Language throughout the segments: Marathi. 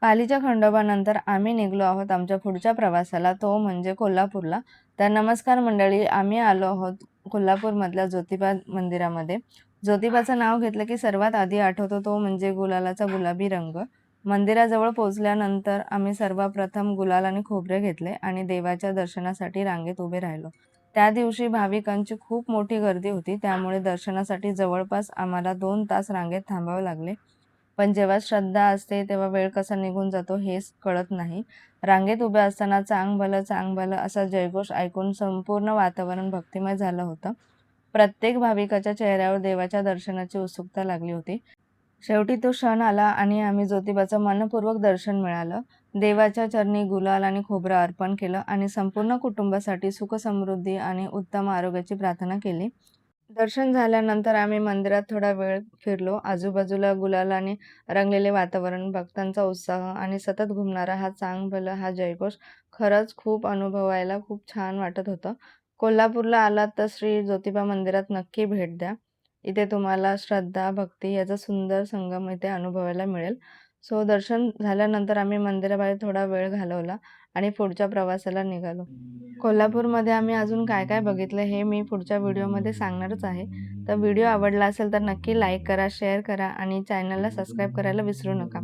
पालीच्या खंडोबानंतर आम्ही निघालो आहोत आमच्या पुढच्या प्रवासाला, तो म्हणजे कोल्हापूरला. तर नमस्कार मंडळी, आम्ही आलो आहोत कोल्हापूरमधल्या ज्योतिबा मंदिरामध्ये. ज्योतिबाचं नाव घेतलं की सर्वात आधी आठवतो तो म्हणजे गुलालाचा गुलाबी रंग. मंदिराजवळ पोहोचल्यानंतर आम्ही सर्वप्रथम गुलाल आणि खोबरे घेतले आणि देवाच्या दर्शनासाठी रांगेत उभे राहिलो. त्या दिवशी भाविकांची खूप मोठी गर्दी होती, त्यामुळे दर्शनासाठी जवळपास आम्हाला 2 तास रांगेत थांबावे लागले. पण जेव्हा श्रद्धा असते तेव्हा वेळ कसा निघून जातो हेच कळत नाही. रांगेत उभे असताना चांग भलं चांग भलं असा जयघोष ऐकून संपूर्ण वातावरण भक्तिमय झालं होतं. प्रत्येक भाविकाच्या चेहऱ्यावर देवाच्या दर्शनाची उत्सुकता लागली होती. शेवटी तो क्षण आला आणि आम्ही ज्योतिबाचं मनःपूर्वक दर्शन मिळालं. देवाच्या चरणी गुलाल आणि खोबरं अर्पण केलं आणि संपूर्ण कुटुंबासाठी सुख समृद्धी आणि उत्तम आरोग्याची प्रार्थना केली. दर्शन झाल्यानंतर आम्ही मंदिरात थोडा वेळ फिरलो. आजूबाजूला गुलालाने रंगलेले वातावरण, भक्तांचा उत्साह आणि सतत घुमणारा हा चांग भलं हा जयघोष खरंच खूप अनुभवायला खूप छान वाटत होतं. कोल्हापूरला आलात तर श्री ज्योतिबा मंदिरात नक्की भेट द्या. इथे तुम्हाला श्रद्धा, भक्ती याचा सुंदर संगम इथे अनुभवायला मिळेल. सो दर्शन झाल्यानंतर आम्ही मंदिराबाहेर थोडा वेळ घालवला आणि पुढच्या प्रवासाला निघालो. कोल्हापूरमध्ये आम्ही अजून काय-काय बघितलं हे मी पुढच्या व्हिडिओमध्ये सांगणारच आहे. तर व्हिडिओ आवडला असेल तर नक्की लाईक करा, शेअर करा आणि चॅनलला सबस्क्राईब करायला विसरू नका.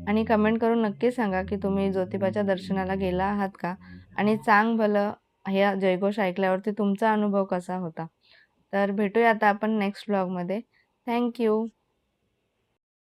आणि कमेंट करून नक्की सांगा की तुम्ही ज्योतिबाच्या दर्शनाला गेला आहात का? आणि चांग भलं ह्या जयघोष ऐकल्यावरती तुमचा अनुभव कसा होता? तर भेटूया आता आपण नेक्स्ट व्लॉगमध्ये. थँक